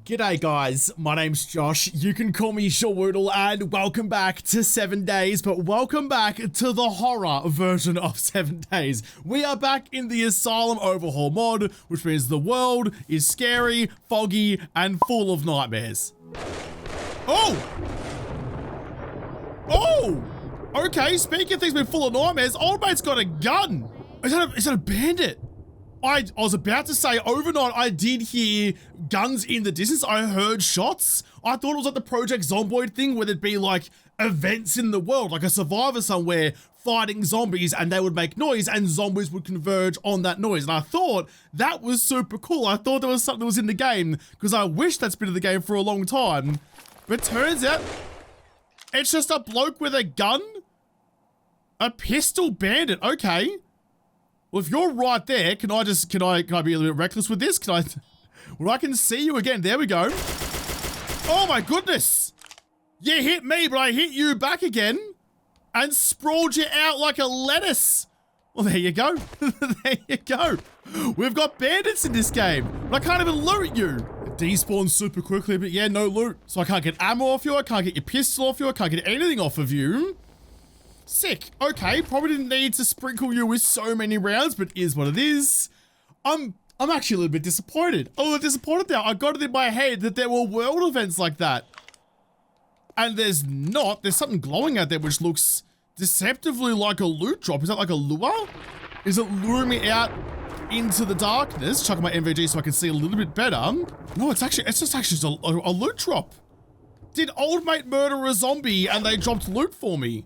G'day guys, my name's Josh, you can call me Jawoodle, and welcome back to 7 days, but welcome back to the horror version of 7 days. We are back in the Asylum Overhaul Mod, which means the world is scary, foggy, and full of nightmares. Oh! Okay, speaking of things being full of nightmares, old mate's got a gun! Is that a bandit? I was about to say, overnight I did hear guns in the distance. I heard shots. I thought it was like the Project Zomboid thing where there'd be like events in the world, like a survivor somewhere fighting zombies and they would make noise and zombies would converge on that noise. And I thought that was super cool. I thought there was something that was in the game because I wish that's been in the game for a long time. But turns out it's just a bloke with a gun? A pistol bandit, okay. Well, if you're right there, can I be a little bit reckless with this? Well, I can see you again. There we go. Oh my goodness. You hit me, but I hit you back again and sprawled you out like a lettuce. Well, there you go. There you go. We've got bandits in this game, but I can't even loot you. It despawns super quickly, but yeah, no loot. So I can't get ammo off you. I can't get your pistol off you. I can't get anything off of you. Sick. Okay, probably didn't need to sprinkle you with so many rounds, but is what it is. I'm actually a little bit disappointed. A little disappointed now. I got it in my head that there were world events like that. And there's not. There's something glowing out there which looks deceptively like a loot drop. Is that like a lure? Is it luring me out into the darkness? Chuck my MVG so I can see a little bit better. No, it's just actually a loot drop. Did old mate murder a zombie and they dropped loot for me?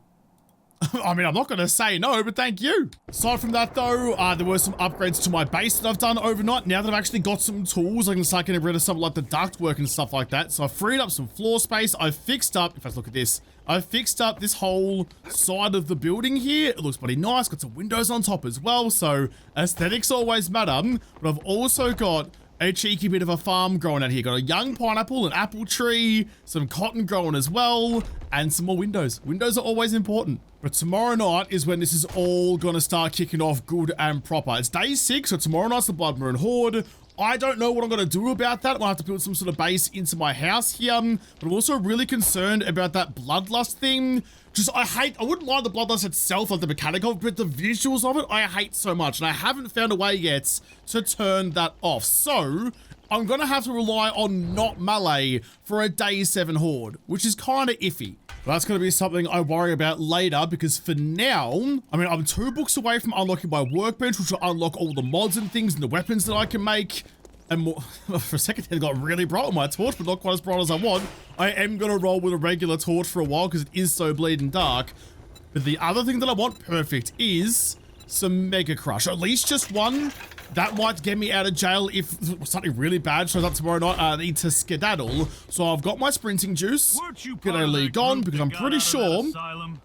I mean, I'm not going to say no, but thank you. Aside from that, though, there were some upgrades to my base that I've done overnight. Now that I've actually got some tools, I can start getting rid of something like the ductwork and stuff like that. So I've freed up some floor space. I've fixed up, if I look at this, I've fixed up this whole side of the building here. It looks pretty nice. Got some windows on top as well. So aesthetics always matter. But I've also got a cheeky bit of a farm growing out here. Got a young pineapple, an apple tree, some cotton growing as well, and some more windows. Windows are always important. But tomorrow night is when this is all gonna start kicking off good and proper. It's day 6, so tomorrow night's the Blood Moon Horde. I don't know what I'm gonna do about that. I might have to build some sort of base into my house here. But I'm also really concerned about that bloodlust thing. I wouldn't mind the bloodlust itself, like the mechanic of it, but the visuals of it, I hate so much. And I haven't found a way yet to turn that off. So I'm gonna have to rely on not melee for a day 7 horde, which is kind of iffy. But that's gonna be something I worry about later, because for now, I mean, I'm 2 books away from unlocking my workbench, which will unlock all the mods and things and the weapons that I can make. And more, for a second it got really bright on my torch, but not quite as bright as I want. I am gonna roll with a regular torch for a while because it is so bleeding dark. But the other thing that I want perfect is some Mega Crush, at least just one. That might get me out of jail if something really bad shows up tomorrow night. I need to skedaddle. So I've got my sprinting juice. G'day Lee gone, because I'm pretty sure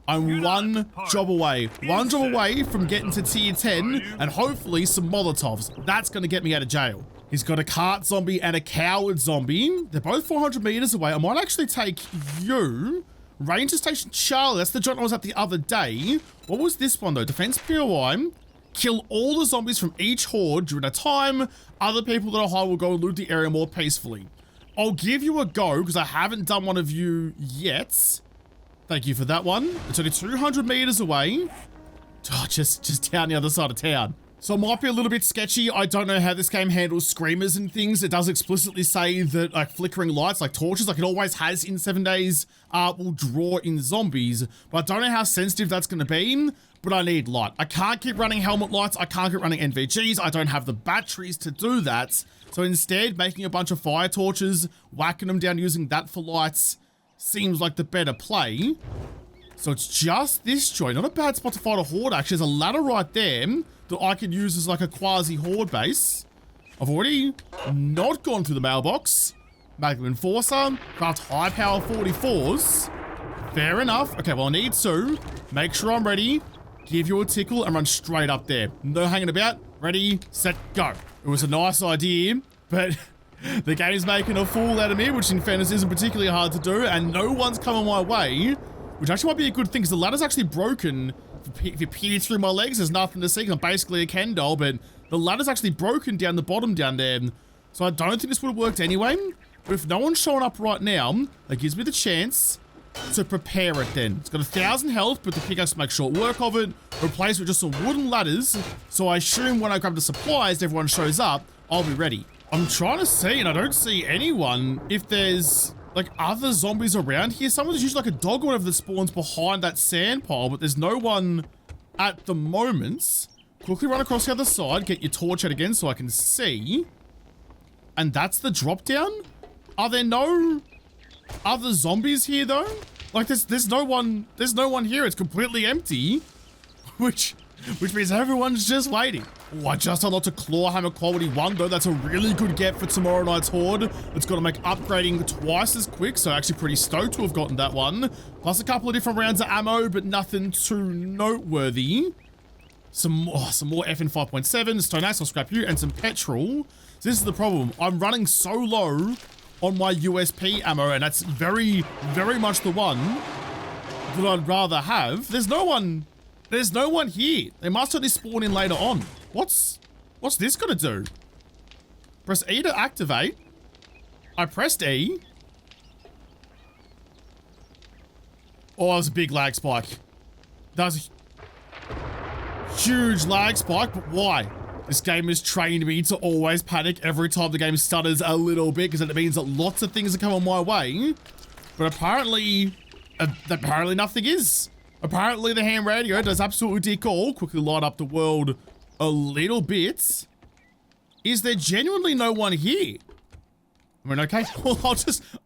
I'm one job away. One job away from getting to tier 10 and hopefully some Molotovs. That's going to get me out of jail. He's got a cart zombie and a coward zombie. They're both 400 meters away. I might actually take you. Ranger Station Charlie. That's the joint I was at the other day. What was this one though? Defense POI. Kill all the zombies from each horde during a time. Other people that are high will go loot the area more peacefully. I'll give you a go because I haven't done one of you yet. Thank you for that one. It's only 200 meters away. Oh, just down the other side of town. So it might be a little bit sketchy. I don't know how this game handles screamers and things. It does explicitly say that like flickering lights, like torches, like it always has in 7 days, will draw in zombies. But I don't know how sensitive that's going to be. But I need light. I can't keep running helmet lights. I can't keep running NVGs. I don't have the batteries to do that. So instead, making a bunch of fire torches, whacking them down using that for lights seems like the better play. So it's just this joint. Not a bad spot to fight a horde, actually. There's a ladder right there that I could use as like a quasi-horde base. I've already not gone through the mailbox. Magnum Enforcer, craft high power 44s. Fair enough. Okay, well I need to make sure I'm ready. Give you a tickle and run straight up there. No hanging about. Ready, set, go. It was a nice idea, but the game's making a fool out of me, which in fairness isn't particularly hard to do, and no one's coming my way, which actually might be a good thing because the ladder's actually broken. If you peer through my legs, there's nothing to see because I'm basically a Ken doll, but the ladder's actually broken down the bottom down there. So I don't think this would have worked anyway. But if no one's showing up right now, that gives me the chance to prepare it then. It's got 1,000 health, but the pickaxe to make short work of it. Replace with just some wooden ladders. So I assume when I grab the supplies, everyone shows up, I'll be ready. I'm trying to see, and I don't see anyone, if there's like other zombies around here. Someone's usually like a dog or whatever that spawns behind that sand pile, but there's no one at the moment. Quickly run across the other side, get your torch out again so I can see. And that's the drop down? Are there no other zombies here though? Like there's no one here. It's completely empty, which means everyone's just waiting. Oh, I just unlocked a claw hammer quality 1 though. That's a really good get for tomorrow night's horde. It's going to make upgrading twice as quick, so actually pretty stoked to have gotten that one. Plus a couple of different rounds of ammo, but nothing too noteworthy. Some more FN 5.7, stone axe, I'll scrap you, and some petrol. So this is the problem. I'm running so low on my USP ammo, and that's very, very much the one that I'd rather have. There's no one here. They must only spawn in later on. What's this gonna do? Press E to activate. I pressed E. Oh, that was a big lag spike. That was a huge lag spike, but why? This game has trained me to always panic every time the game stutters a little bit, because it means that lots of things are coming my way. But apparently nothing is. Apparently the ham radio does absolutely dick all. Quickly light up the world a little bit. Is there genuinely no one here? I mean, okay, well,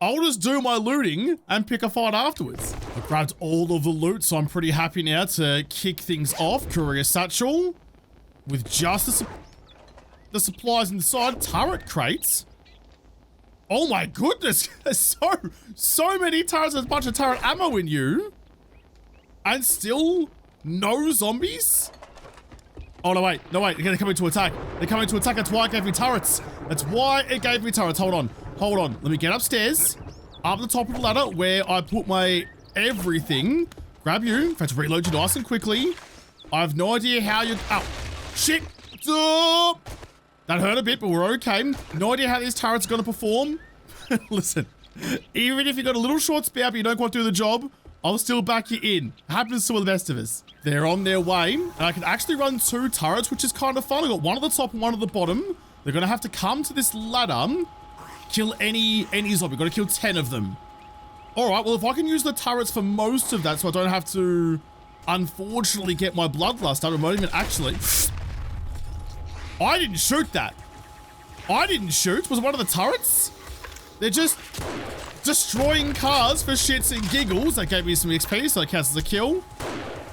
I'll just do my looting and pick a fight afterwards. I grabbed all of the loot, so I'm pretty happy now to kick things off. Courier satchel with just the supplies inside. Turret crates. Oh my goodness, there's so many turrets. There's a bunch of turret ammo in you. And still no zombies? Oh, no, wait. They're coming to attack. They're coming to attack. That's why it gave me turrets. That's why it gave me turrets. Hold on. Let me get upstairs. Up the top of the ladder where I put my everything. Grab you. In fact, reload you nice and quickly. I have no idea how you... Ow. Shit. Oh. That hurt a bit, but we're okay. No idea how these turrets are going to perform. Listen, even if you got a little short spout but you don't quite do the job, I'll still back you in. Happens to the best of us. They're on their way. And I can actually run 2 turrets, which is kind of fun. I got one at the top and one at the bottom. They're going to have to come to this ladder, kill any zombie. Got to kill 10 of them. All right, well, if I can use the turrets for most of that so I don't have to, unfortunately, get my bloodlust up. I might even actually... I didn't shoot that. I didn't shoot. Was it one of the turrets? They're just destroying cars for shits and giggles. That gave me some XP, so that counts as a kill.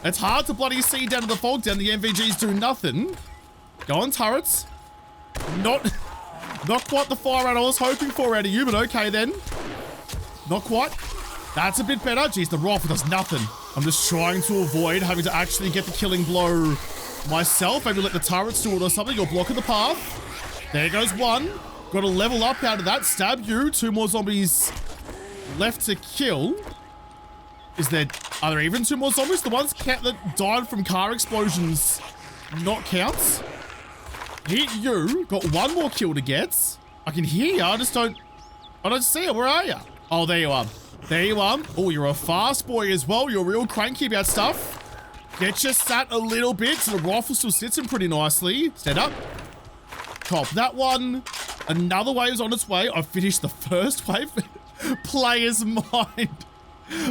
It's hard to bloody see down to the fog down. The MVGs do nothing. Go on, turrets. Not quite the fire rate I was hoping for out of you, but okay then. Not quite. That's a bit better. Jeez, the rifle does nothing. I'm just trying to avoid having to actually get the killing blow myself. Maybe let the turrets do it or something. You're blocking the path. There goes one. Got to level up out of that. Stab you. 2 more zombies left to kill. Are there even 2 more zombies? The ones that died from car explosions not counts. Hit you. Got 1 more kill to get. I can hear you. I don't see you. Where are you? Oh, there you are. There you are. Oh, you're a fast boy as well. You're real cranky about stuff. Get you sat a little bit so the rifle still sits in pretty nicely. Stand up. Cop that one. Another wave's on its way. I've finished the first wave. Player's mind.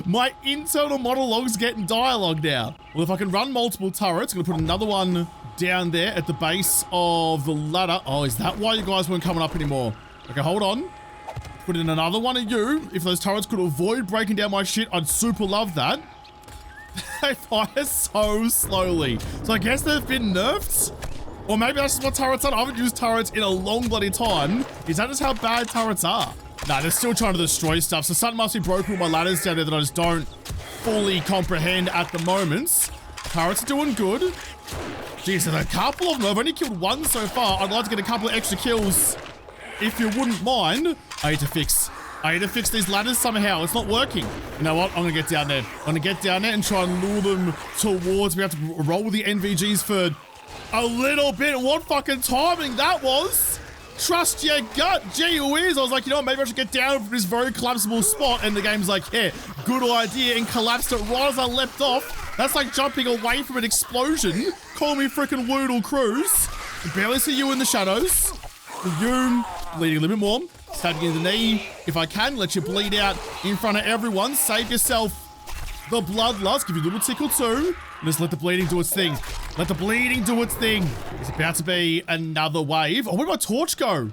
My internal monologue's getting dialogue now. Well, if I can run multiple turrets, I'm gonna put another one down there at the base of the ladder. Oh, is that why you guys weren't coming up anymore? Okay, hold on. Put in another one of you. If those turrets could avoid breaking down my shit, I'd super love that. They fire so slowly. So I guess they've been nerfed. Or maybe that's just what turrets are. I haven't used turrets in a long bloody time. Is that just how bad turrets are? Nah, they're still trying to destroy stuff. So something must be broken with my ladders down there that I just don't fully comprehend at the moment. Turrets are doing good. Jeez, there's a couple of them. I've only killed 1 so far. I'd like to get a couple of extra kills if you wouldn't mind. I need to fix these ladders somehow. It's not working. You know what? I'm gonna get down there. I'm gonna get down there and try and lure them towards. We have to roll with the NVGs for a little bit. What fucking timing that was. Trust your gut. Gee whiz. I was like, you know what? Maybe I should get down from this very collapsible spot. And the game's like, yeah, good idea. And collapsed it right as I leapt off. That's like jumping away from an explosion. Call me frickin' Woodle Cruise. Barely see you in the shadows. You bleeding a little bit more. Stabbing in the knee. If I can, let you bleed out in front of everyone. Save yourself the bloodlust. Give you a little tickle too. And just let the bleeding do its thing. Let the bleeding do its thing. There's about to be another wave. Oh, where'd my torch go?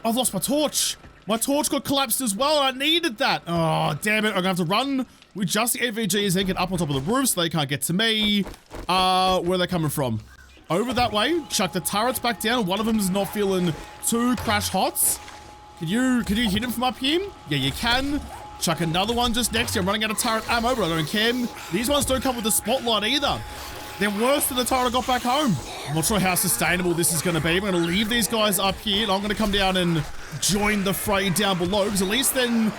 I've lost my torch. My torch got collapsed as well. I needed that. Oh, damn it. I'm gonna have to run with just the AVGs and get up on top of the roof so they can't get to me. Where are they coming from? Over that way. Chuck the turrets back down. One of them is not feeling too crash hots. Can you hit him from up here? Yeah, you can. Chuck another one just next to you. I'm running out of turret ammo, but I don't care. These ones don't come with the spotlight either. They're worse than the turret I got back home. I'm not sure how sustainable this is going to be. I'm going to leave these guys up here, and I'm going to come down and join the fray down below, because at least then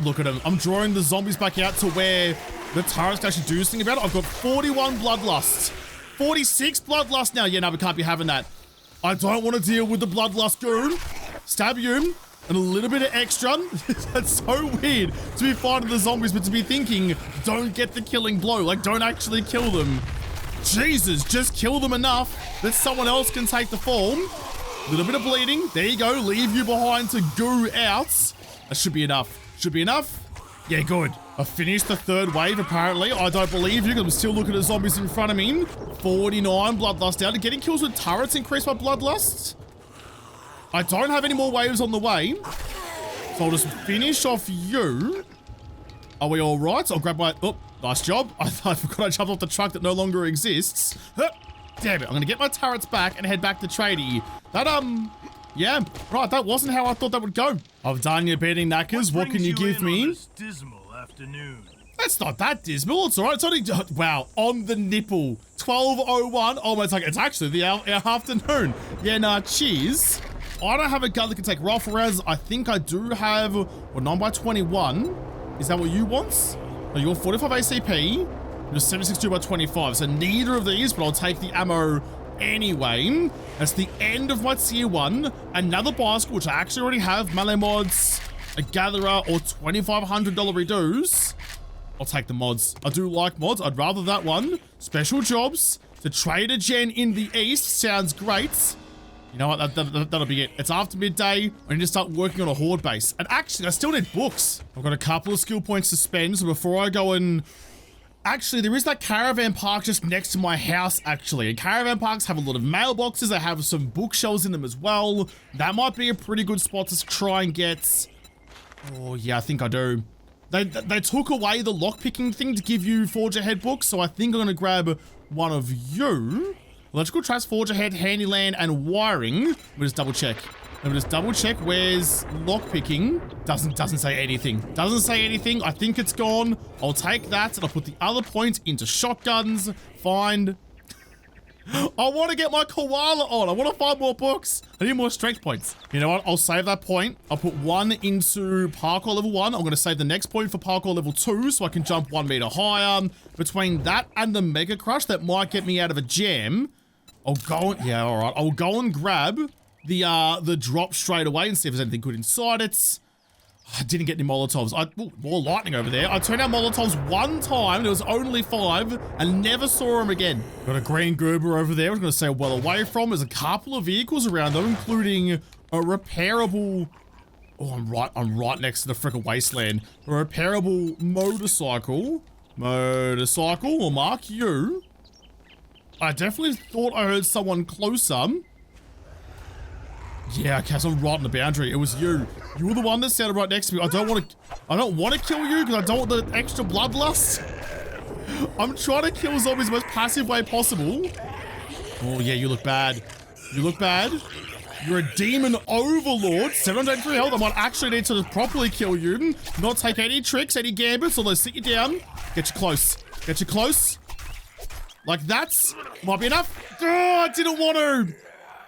look at them. I'm drawing the zombies back out to where the turrets can actually do something about it. I've got 41 bloodlust. 46 bloodlust now. Yeah, no, we can't be having that. I don't want to deal with the bloodlust goon. Stab you. And a little bit of extra. That's so weird to be fighting the zombies, but to be thinking, don't get the killing blow. Like, don't actually kill them. Jesus, just kill them enough that someone else can take the fall. A little bit of bleeding. There you go. Leave you behind to goo out. That should be enough. Should be enough. Yeah, good. I finished the third wave, apparently. I don't believe you, because I'm still looking at zombies in front of me. 49 bloodlust down. Getting kills with turrets increase my bloodlust. I don't have any more waves on the way, so I'll just finish off you. Are we all right? I'll grab my... Oh, nice job. I forgot I jumped off the truck that no longer exists. Damn it. I'm going to get my turrets back and head back to Tradie. That, yeah, right. That wasn't how I thought that would go. I've done your bedding knackers. What can you give me? On this dismal afternoon? That's not that dismal. It's all right. It's only... Wow. On the nipple. 12:01. Oh, my... It's actually the afternoon. Yeah, nah, cheers. I don't have a gun that can take rifle rounds. I think I do have, well, 9x21. Is that what you want? No, you're 45 ACP. You're 76 2x25. So neither of these, but I'll take the ammo anyway. That's the end of my tier 1. Another bicycle, which I actually already have. Melee mods, a gatherer, or $2,500 redos. I'll take the mods. I do like mods. I'd rather that one. Special jobs. The trader gen in the east sounds great. You know what, that'll be it. It's after midday. I need to start working on a horde base. And actually, I still need books. I've got a couple of skill points to spend, so before I go and... Actually, there is that caravan park just next to my house, actually. And caravan parks have a lot of mailboxes. They have some bookshelves in them as well. That might be a pretty good spot to try and get... Oh, yeah, I think I do. They took away the lockpicking thing to give you Forge Ahead books, so I think I'm going to grab one of you. Electrical traps, Forge Ahead, Handyland, and Wiring. Let me just double check. Let me just double check. Where's lockpicking? Doesn't say anything. Doesn't say anything. I think it's gone. I'll take that, and I'll put the other point into shotguns. Find. I want to get my koala on. I want to find more books. I need more strength points. You know what? I'll save that point. I'll put one into parkour level 1. I'm going to save the next point for parkour level 2 so I can jump 1 meter higher. Between that and the Mega Crush, that might get me out of a jam. I'll go, yeah, all right. I'll go and grab the drop straight away and see if there's anything good inside it. I didn't get any Molotovs. Ooh, more lightning over there. I turned out Molotovs one time. There was only 5 and never saw them again. Got a green goober over there. I was going to say well away from. There's a couple of vehicles around though, including a repairable... Oh, I'm right next to the frickin' wasteland. A repairable motorcycle. Motorcycle will mark you. I definitely thought I heard someone closer. Yeah, okay, so I'm right on the boundary. It was you. You were the one that sounded right next to me. I don't want to kill you because I don't want the extra bloodlust. I'm trying to kill zombies the most passive way possible. Oh yeah, you look bad. You look bad. You're a demon overlord. 703 health. I might actually need to properly kill you. Not take any tricks, any gambits, although sit you down. Get you close. Get you close. Like that's might be enough. Oh, I didn't want to.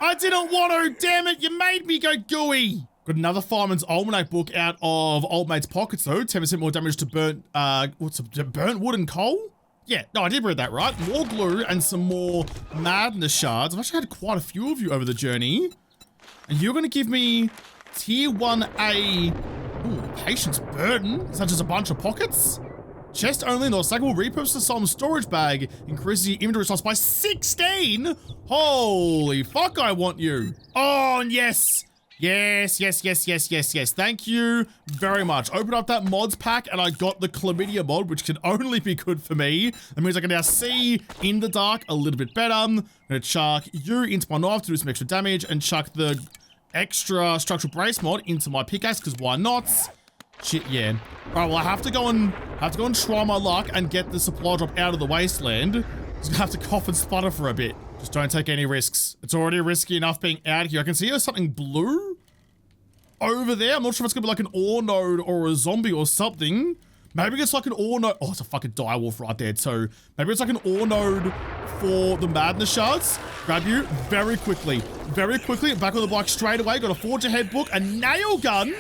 I didn't want to. Damn it. You made me go gooey. Got another Fireman's Almanac book out of Old Mate's pockets though. 10% more damage to burnt, burnt wood and coal? Yeah, no, I did read that right. More glue and some more madness shards. I've actually had quite a few of you over the journey. And you're going to give me tier 1A, patience burden, such as a bunch of pockets. Chest only, not stackable, repurpose the Asylum storage bag, increases your inventory size by 16. Holy fuck, I want you. Oh, and yes. Yes. Thank you very much. Open up that mods pack and I got the chlamydia mod, which can only be good for me. That means I can now see in the dark a little bit better. I'm gonna chuck you into my knife to do some extra damage and chuck the extra structural brace mod into my pickaxe, because why not? Shit, yeah. Alright, well I have to go and try my luck and get the supply drop out of the wasteland. Just gonna have to cough and sputter for a bit. Just don't take any risks. It's already risky enough being out here. I can see there's something blue over there. I'm not sure if it's gonna be like an ore node or a zombie or something. Maybe it's like an ore node. Oh, it's a fucking direwolf right there too. Maybe it's like an ore node for the madness shards. Grab you very quickly. Back on the bike straight away. Got a forge ahead book, a nail gun.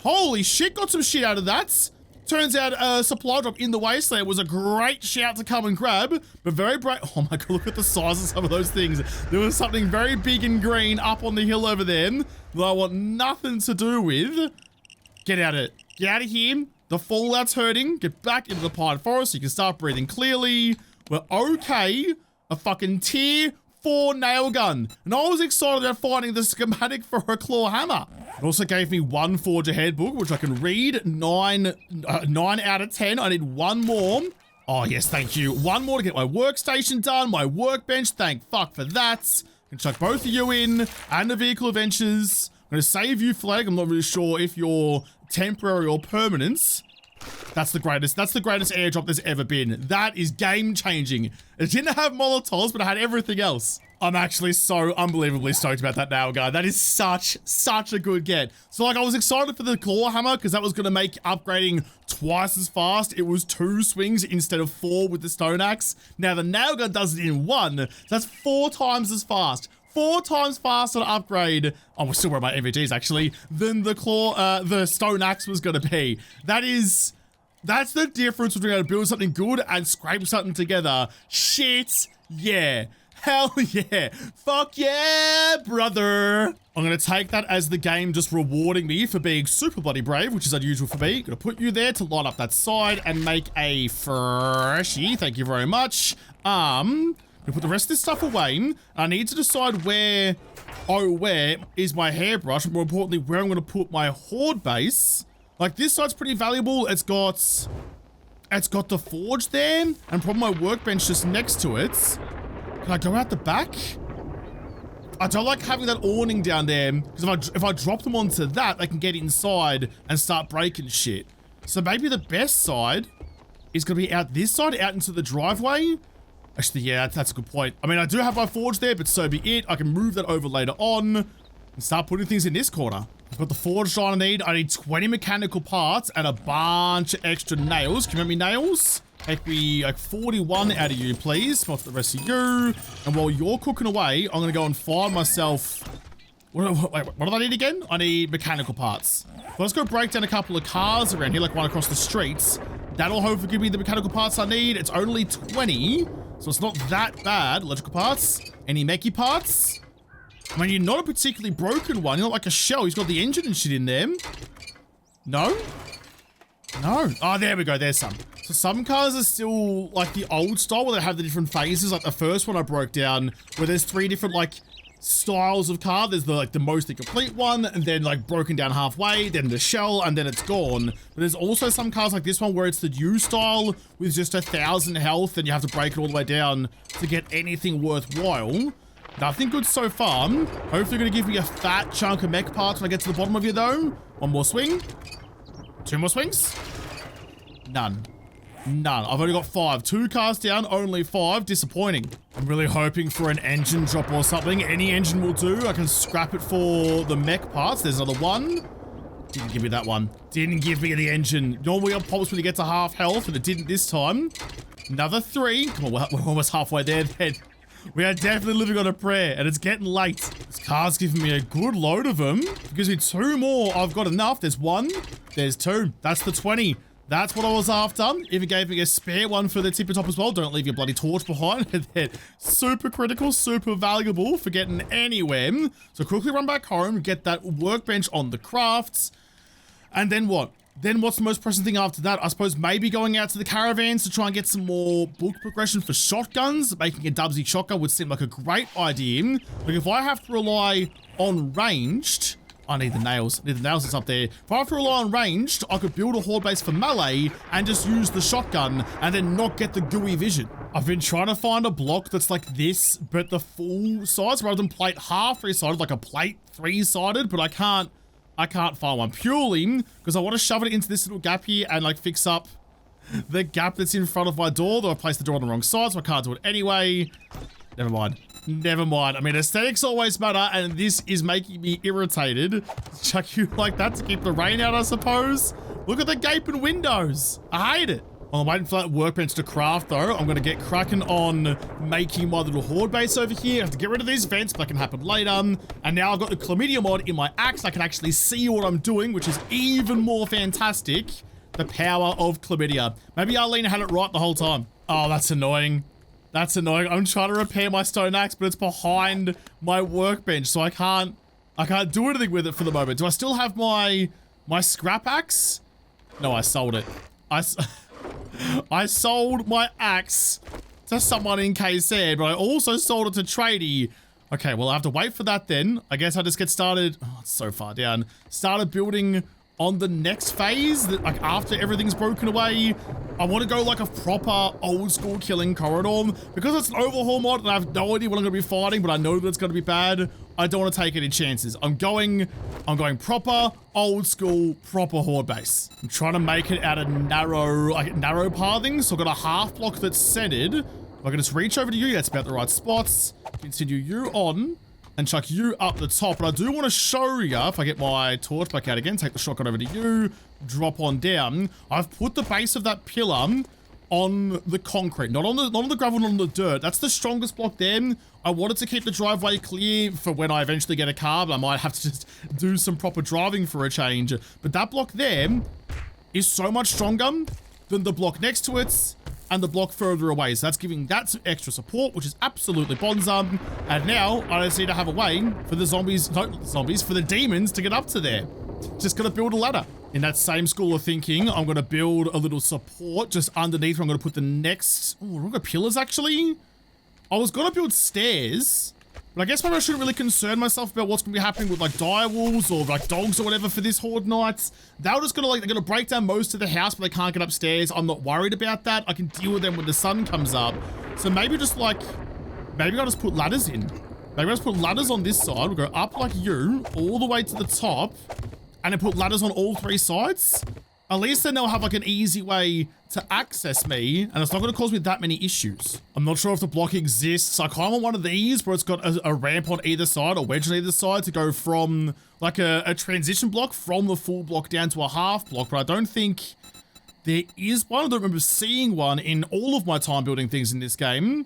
Holy shit, got some shit out of that. Turns out a supply drop in the wasteland was a great shout to come and grab, but very bright. Oh my god, look at the size of some of those things. There was something very big and green up on the hill over there that I want nothing to do with. Get out of it. Get out of here. The fallout's hurting. Get back into the pine forest so you can start breathing clearly. We're okay. A fucking tier 4 nail gun. And I was excited about finding the schematic for a claw hammer. It also gave me one forge ahead book, which I can read. 9 out of 10. I need one more. Oh yes, thank you. One more to get my workstation done, my workbench. Thank fuck for that. I can chuck both of you in, and the vehicle adventures. I'm gonna save you flag. I'm not really sure if you're temporary or permanent. That's the greatest airdrop there's ever been. That is game changing. It didn't have Molotovs, but it had everything else. I'm actually so unbelievably stoked about that nail gun. That is such a good get. So like I was excited for the claw hammer because that was going to make upgrading twice as fast. It was 2 swings instead of 4 with the stone axe. Now the nail gun does it in 1. So that's 4 times as fast. 4 times faster to upgrade. Oh, we're still wearing my MVGs actually, than the stone axe was going to be. That's the difference between able to build something good and scrape something together. Shit, yeah. Hell yeah. Fuck yeah, brother. I'm going to take that as the game just rewarding me for being super bloody brave, which is unusual for me. Going to put you there to light up that side and make a freshie. Thank you very much. I'm gonna put the rest of this stuff away. I need to decide where is my hairbrush, and more importantly, where I'm gonna put my horde base. Like this side's pretty valuable. It's got the forge there, and probably my workbench just next to it. Can I go out the back? I don't like having that awning down there, because if I drop them onto that, they can get inside and start breaking shit. So maybe the best side is gonna be out this side, out into the driveway. Actually, yeah, that's a good point. I mean, I do have my forge there, but so be it. I can move that over later on and start putting things in this corner. I've got the forge I need. I need 20 mechanical parts and a bunch of extra nails. Can you remember me nails? Take me like 41 out of you, please. Smelt the rest of you. And while you're cooking away, I'm gonna go and find myself. Wait, what do I need again? I need mechanical parts. So let's go break down a couple of cars around here, like one across the streets. That'll hopefully give me the mechanical parts I need. It's only 20. So it's not that bad. Electrical parts. Any mechie parts? I mean, you're not a particularly broken one. You're not like a shell. He's got the engine and shit in there. No? No. Oh, there we go. There's some. So some cars are still like the old style where they have the different phases. Like the first one I broke down where there's 3 different like styles of car. There's the mostly complete one, and then like broken down halfway, then the shell, and then it's gone. But there's also some cars like this one where it's the new style with just 1,000 health, and you have to break it all the way down to get anything worthwhile. Nothing good so far. Hopefully gonna give me a fat chunk of mech parts when I get to the bottom of you though. One more swing. 2 more swings. None. I've only got 5. 2 cars down, only 5. Disappointing. I'm really hoping for an engine drop or something. Any engine will do. I can scrap it for the mech parts. There's another one. Didn't give me that one. Didn't give me the engine. Normally it pops when you get to half health, and it didn't this time. Another 3. Come on, we're almost halfway there then. We are definitely living on a prayer, and it's getting late. This car's giving me a good load of them. It gives me 2 more. I've got enough. There's 1. There's 2. That's the 20. That's what I was after. Even gave me a spare one for the tippy top as well. Don't leave your bloody torch behind. They're super critical, super valuable for getting anywhere. So quickly run back home, get that workbench on the crafts. And then what? Then what's the most pressing thing after that? I suppose maybe going out to the caravans to try and get some more book progression for shotguns. Making a Dubsy shotgun would seem like a great idea. Like if I have to rely on ranged, I need the nails. I need the nails that's up there. If I have to rely on ranged, I could build a horde base for melee and just use the shotgun and then not get the gooey vision. I've been trying to find a block that's like this, but the full size rather than plate half three-sided, like a plate three-sided, but I can't find one purely because I want to shove it into this little gap here and like fix up the gap that's in front of my door, though I placed the door on the wrong side, so I can't do it anyway. Never mind. Never mind. I mean, aesthetics always matter, and this is making me irritated. Chuck you like that to keep the rain out, I suppose. Look at the gaping windows. I hate it. While I'm waiting for that workbench to craft, though, I'm going to get cracking on making my little horde base over here. I have to get rid of these vents, but that can happen later. And now I've got the chlamydia mod in my axe. I can actually see what I'm doing, which is even more fantastic. The power of chlamydia. Maybe Arlene had it right the whole time. Oh, that's annoying. That's annoying. I'm trying to repair my stone axe, but it's behind my workbench, so I can't do anything with it for the moment. Do I still have my scrap axe? No, I sold it. I sold my axe to someone in KZ, but I also sold it to Tradie. Okay, well, I have to wait for that then. I guess I just get started. Oh, it's so far down. Started building on the next phase, that like after everything's broken away. I want to go like a proper old school killing corridor because it's an overhaul mod and I have no idea what I'm going to be fighting, but I know that it's going to be bad. I don't want to take any chances. I'm going proper old school, proper horde base. I'm trying to make it out of narrow pathing. So I've got a half block that's centered. I can just reach over to you. That's about the right spots. Continue you on and chuck you up the top. But I do want to show you, if I get my torch back out again, take the shotgun over to you, drop on down. I've put the base of that pillar on the concrete, not on the gravel, not on the dirt. That's the strongest block there. I wanted to keep the driveway clear for when I eventually get a car, but I might have to just do some proper driving for a change. But that block there is so much stronger than the block next to it and the block further away. So that's giving that some extra support, which is absolutely bonza. And now I just need to have a way for the for the demons to get up to there. Just gotta build a ladder. In that same school of thinking, I'm gonna build a little support just underneath where I'm gonna put the next, oh, I've got pillars actually. I was gonna build stairs, but I guess maybe I shouldn't really concern myself about what's gonna be happening with like direwolves or like dogs or whatever for this horde nights. They're just gonna they're gonna break down most of the house, but they can't get upstairs. I'm not worried about that. I can deal with them when the sun comes up. So maybe just maybe I'll just put ladders in. Maybe I'll just put ladders on this side. We'll go up like you, all the way to the top, and then put ladders on all three sides. At least then they'll have like an easy way to access me, and it's not going to cause me that many issues. I'm not sure if the block exists. I kind of want one of these where it's got a ramp on either side, or wedge on either side to go from like a transition block from the full block down to a half block, but I don't think there is one. I don't remember seeing one in all of my time building things in this game.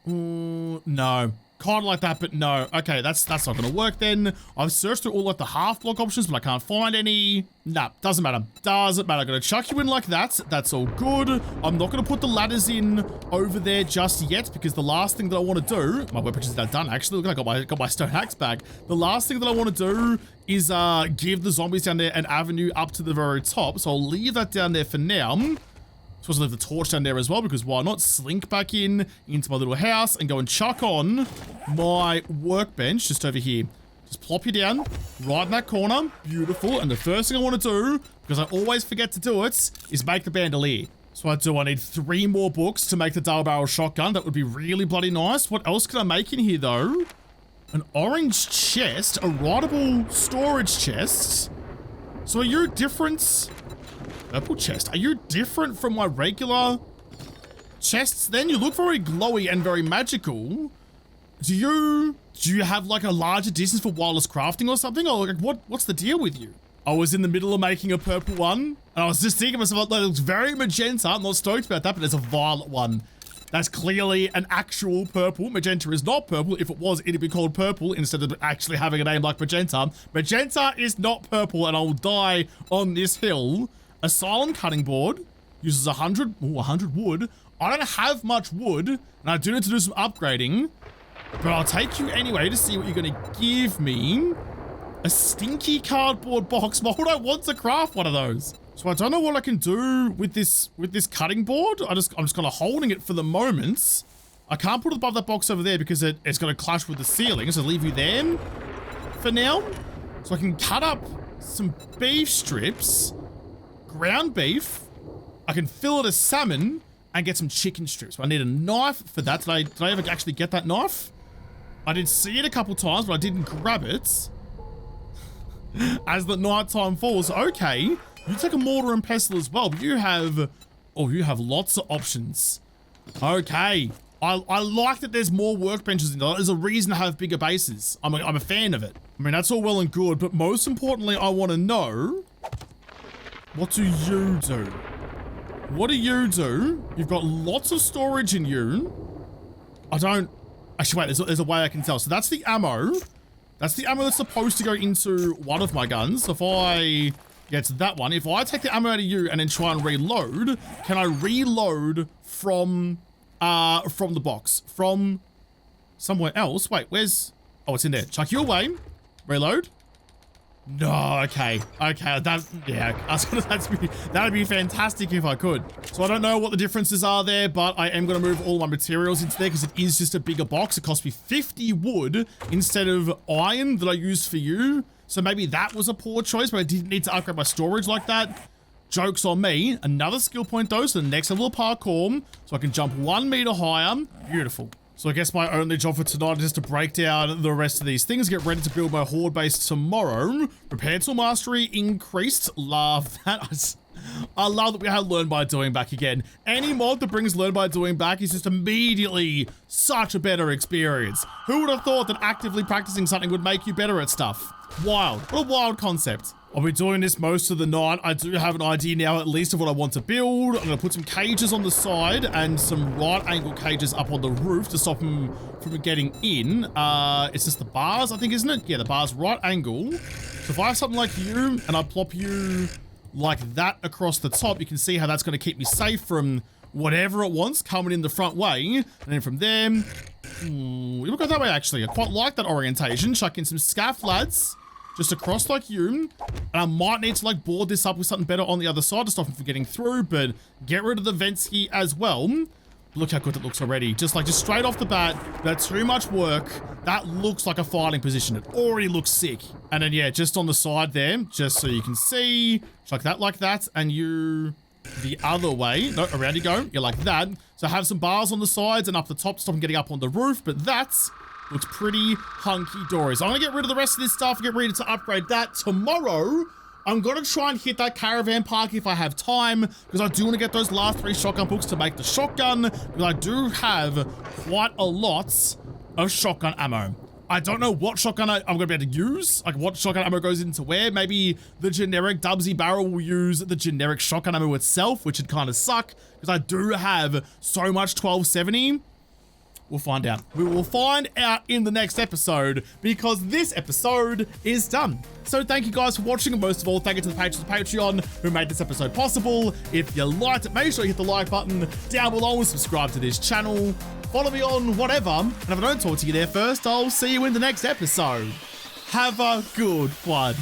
No. Kind of like that, but no. Okay, that's not going to work then. I've searched through all like the half block options, but I can't find any. Nah, doesn't matter. Doesn't matter. I'm going to chuck you in like that. That's all good. I'm not going to put the ladders in over there just yet because the last thing that I want to do, my weapon is done actually. Look, I got my stone axe back. The last thing that I want to do is give the zombies down there an avenue up to the very top. So I'll leave that down there for now. Supposed to leave the torch down there as well, because why not slink back into my little house and go and chuck on my workbench just over here. Just plop you down right in that corner. Beautiful. And the first thing I want to do, because I always forget to do it, is make the bandolier. So I need 3 more books to make the double barrel shotgun. That would be really bloody nice. What else can I make in here though? An orange chest, a writable storage chest. So are you different? Purple chest. Are you different from my regular chests then? You look very glowy and very magical. Do you have like a larger distance for wireless crafting or something? Or like what's the deal with you? I was in the middle of making a purple one and I was just thinking to myself, like, it looks very magenta. I'm not stoked about that, but there's a violet one. That's clearly an actual purple. Magenta is not purple. If it was, it'd be called purple instead of actually having a name like magenta. Magenta is not purple, and I will die on this hill. Asylum cutting board uses 100 wood. I don't have much wood, and I do need to do some upgrading, but I'll take you anyway to see what you're gonna give me. A stinky cardboard box. Why would I want to craft one of those? So I don't know what I can do with this cutting board. I'm just kind of holding it for the moment. I can't put it above that box over there because it's going to clash with the ceiling. So I'll leave you there for now. So I can cut up some beef strips, ground beef. I can fillet a salmon and get some chicken strips. I need a knife for that. Did I ever actually get that knife? I did see it a couple times, but I didn't grab it. As the nighttime falls, okay, you take a mortar and pestle as well, but you have lots of options. Okay, I like that there's more workbenches in there. There's a reason to have bigger bases. I'm a fan of it. I mean, that's all well and good, but most importantly, I want to know, what do you do? What do you do? You've got lots of storage in you. Actually, wait, there's a way I can tell. So that's the ammo. That's the ammo that's supposed to go into one of my guns. So if I get to that one, if I take the ammo out of you and then try and reload, can I reload from the box? From somewhere else? Wait, where's... Oh, it's in there. Chuck you away. Reload. No, okay. Okay, that'd be fantastic if I could. So I don't know what the differences are there, but I am going to move all my materials into there because it is just a bigger box. It cost me 50 wood instead of iron that I used for you. So maybe that was a poor choice, but I didn't need to upgrade my storage like that. Joke's on me. Another skill point though, so the next level of parkour, so I can jump 1 meter higher. Beautiful. So I guess my only job for tonight is just to break down the rest of these things, get ready to build my horde base tomorrow. Repair tool mastery increased. Love that. I love that we have learn by doing back again. Any mod that brings learn by doing back is just immediately such a better experience. Who would have thought that actively practicing something would make you better at stuff? Wild. What a wild concept. I'll be doing this most of the night. I do have an idea now at least of what I want to build. I'm going to put some cages on the side and some right angle cages up on the roof to stop them from getting in. It's just the bars, I think, isn't it? Yeah, the bars right angle. So if I have something like you and I plop you like that across the top, you can see how that's going to keep me safe from whatever it wants coming in the front way. And then from there, we'll go that way actually. I quite like that orientation. Chuck in some scaff lads. Just across like you, and I might need to like board this up with something better on the other side to stop them from getting through, but get rid of the vents here as well. Look how good it looks already. Just straight off the bat, that's too much work. That looks like a fighting position. It already looks sick. And then yeah, just on the side there, just so you can see, like that, and you the other way. No, around you go. Yeah, like that. So have some bars on the sides and up the top to stop them getting up on the roof, but that's looks pretty hunky-dory. So I'm going to get rid of the rest of this stuff, get ready to upgrade that. Tomorrow, I'm going to try and hit that caravan park if I have time, because I do want to get those last 3 shotgun books to make the shotgun, because I do have quite a lot of shotgun ammo. I don't know what shotgun I'm going to be able to use, like what shotgun ammo goes into where. Maybe the generic Dubsy barrel will use the generic shotgun ammo itself, which would kind of suck, because I do have so much 1270. We'll find out. We will find out in the next episode, because this episode is done. So thank you guys for watching, and most of all, thank you to the patrons of Patreon who made this episode possible. If you liked it, make sure you hit the like button down below and subscribe to this channel. Follow me on whatever, and if I don't talk to you there first, I'll see you in the next episode. Have a good one.